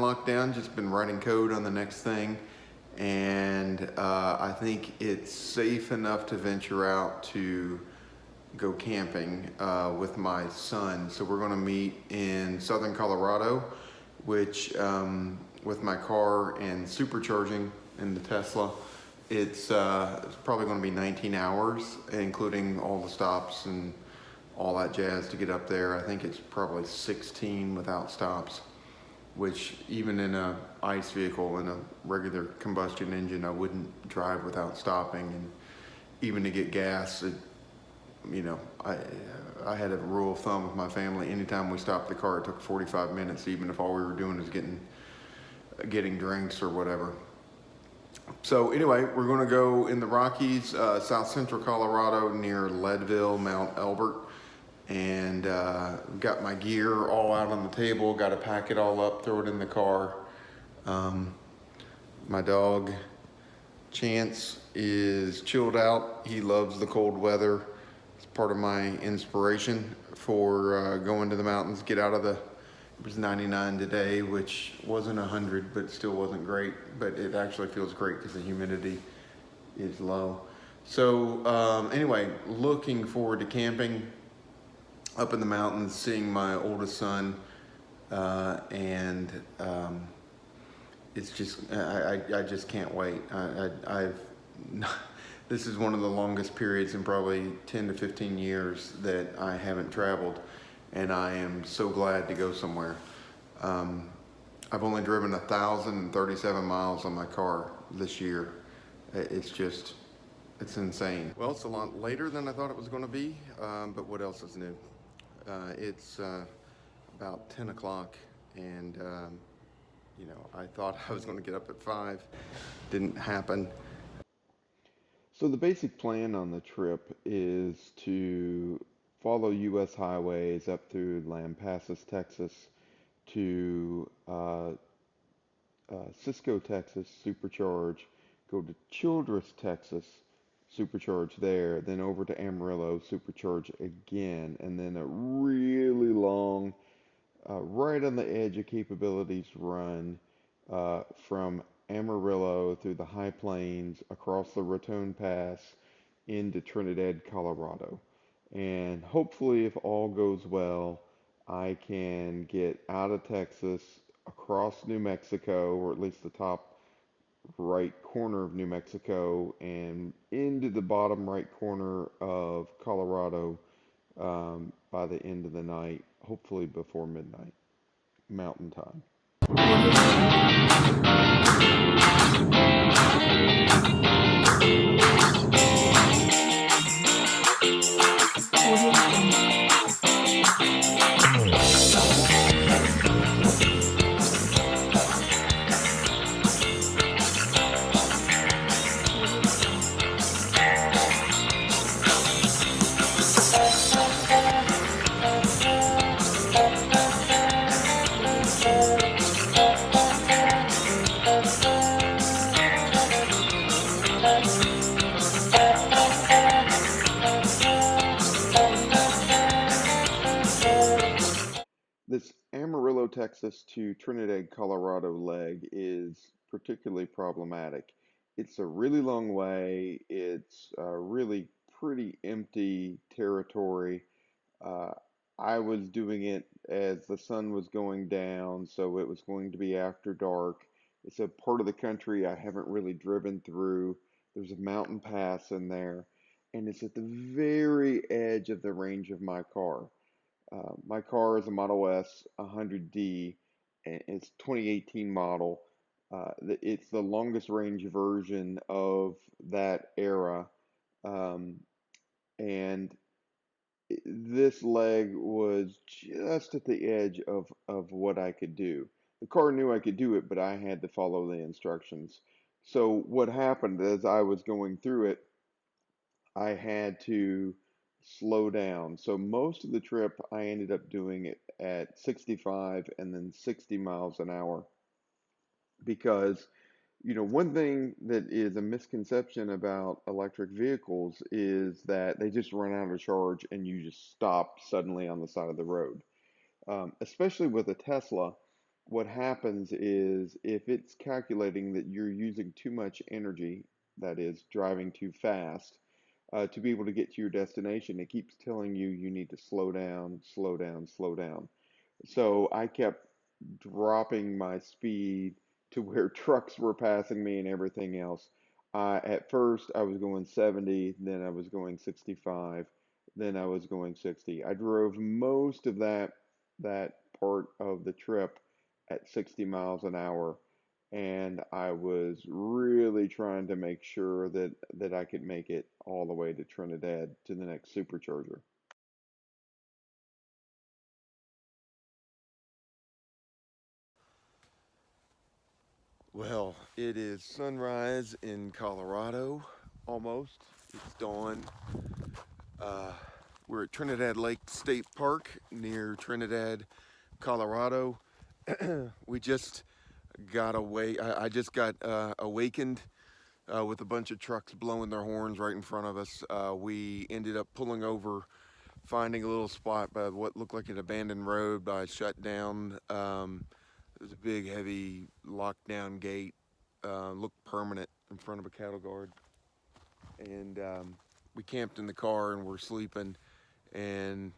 been locked down, just been writing code on the next thing. And I think it's safe enough to venture out to go camping with my son. So we're going to meet in southern Colorado, which with my car and supercharging in the Tesla, it's probably going to be 19 hours, including all the stops and all that jazz to get up there. I think it's probably 16 without stops, which even in a ICE vehicle, in a regular combustion engine, I wouldn't drive without stopping. And even to get gas, you know, I had a rule of thumb with my family: anytime we stopped the car, it took 45 minutes, even if all we were doing is getting drinks or whatever. So anyway, we're going to go in the Rockies, south central Colorado, near Leadville, Mount Elbert, and got my gear all out on the table. Got to pack it all up, throw it in the car. My dog Chance is chilled out. He loves the cold weather. It's part of my inspiration for going to the mountains. Get out of the. It was 99 today, which wasn't 100, but still wasn't great. But it actually feels great because the humidity is low. So anyway, looking forward to camping up in the mountains, seeing my oldest son, and it's just I just can't wait. I've this is one of the longest periods in probably 10 to 15 years that I haven't traveled, and I am so glad to go somewhere. I've only driven 1,037 miles on my car this year. It's insane. Well, it's a lot later than I thought it was going to be, but what else is new? It's about 10 o'clock, and you know, I thought I was going to get up at 5. Didn't happen. So the basic plan on the trip is to follow U.S. highways up through Lampasas, Texas, to Cisco, Texas, supercharge, go to Childress, Texas, supercharge there, then over to Amarillo, supercharge again, and then a really long, right on the edge of capabilities run from Amarillo through the high plains, across the Raton Pass, into Trinidad, Colorado. And hopefully, if all goes well, I can get out of Texas, across New Mexico, or at least the top right corner of New Mexico, and into the bottom right corner of Colorado by the end of the night, hopefully before midnight, Mountain Time. This Amarillo, Texas to Trinidad, Colorado leg is particularly problematic. It's a really long way. It's really pretty empty territory. Uh, I was doing it as the sun was going down, so it was going to be after dark. It's a part of the country I haven't really driven through. There's a mountain pass in there, and it's at the very edge of the range of my car. My car is a Model S 100D, and it's 2018 model. It's the longest range version of that era, um, and this leg was just at the edge of what I could do. The car knew I could do it, but I had to follow the instructions. So what happened as I was going through it, I had to slow down. So most of the trip, I ended up doing it at 65 and then 60 miles an hour because, you know, one thing that is a misconception about electric vehicles is that they just run out of charge and you just stop suddenly on the side of the road. Especially with a Tesla, what happens is if it's calculating that you're using too much energy, that is driving too fast, to be able to get to your destination, it keeps telling you you need to slow down, slow down, slow down. So I kept dropping my speed to where trucks were passing me and everything else. At first, I was going 70, then I was going 65, then I was going 60. I drove most of that part of the trip at 60 miles an hour, and I was really trying to make sure that I could make it all the way to Trinidad to the next supercharger. Well, it is sunrise in Colorado, almost. It's dawn. Uh, we're at Trinidad Lake State Park near Trinidad, Colorado. We just got away. I just got awakened with a bunch of trucks blowing their horns right in front of us. We ended up pulling over, finding a little spot by what looked like an abandoned road by a shut down. There's a big, heavy lockdown gate, looked permanent in front of a cattle guard. And we camped in the car and we're sleeping. And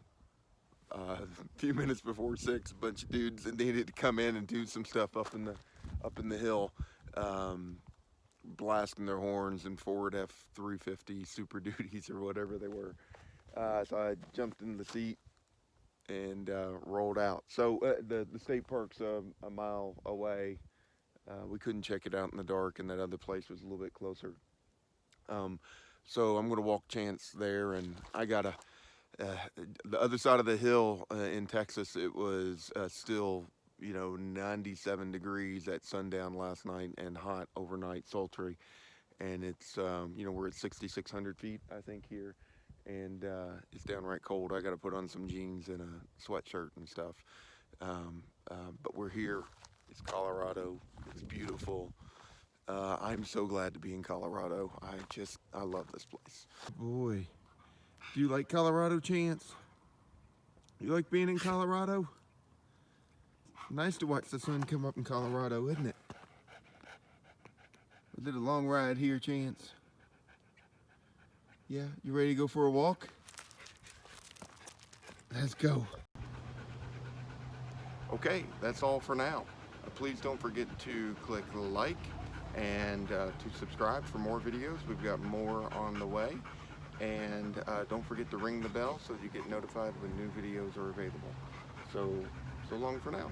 a few minutes before 6, a bunch of dudes needed to come in and do some stuff up in the hill, blasting their horns in Ford F-350 Super Duties or whatever they were. So I jumped in the seat and rolled out. So the state park's a mile away. We couldn't check it out in the dark, and that other place was a little bit closer. Um, so I'm going to walk Chance there, and I got the other side of the hill in Texas. It was still, 97 degrees at sundown last night and hot overnight, sultry. And it's, we're at 6,600 feet, I think, here. And it's downright cold. I got to put on some jeans and a sweatshirt and stuff. But we're here. It's Colorado. It's beautiful. I'm so glad to be in Colorado. I love this place. Boy, do you like Colorado, Chance? You like being in Colorado? Nice to watch the sun come up in Colorado, isn't it? Was it a long ride here, Chance? Yeah, you ready to go for a walk? Let's go. Okay, that's all for now. Please don't forget to click like and to subscribe for more videos. We've got more on the way. And don't forget to ring the bell so you get notified when new videos are available. So long for now.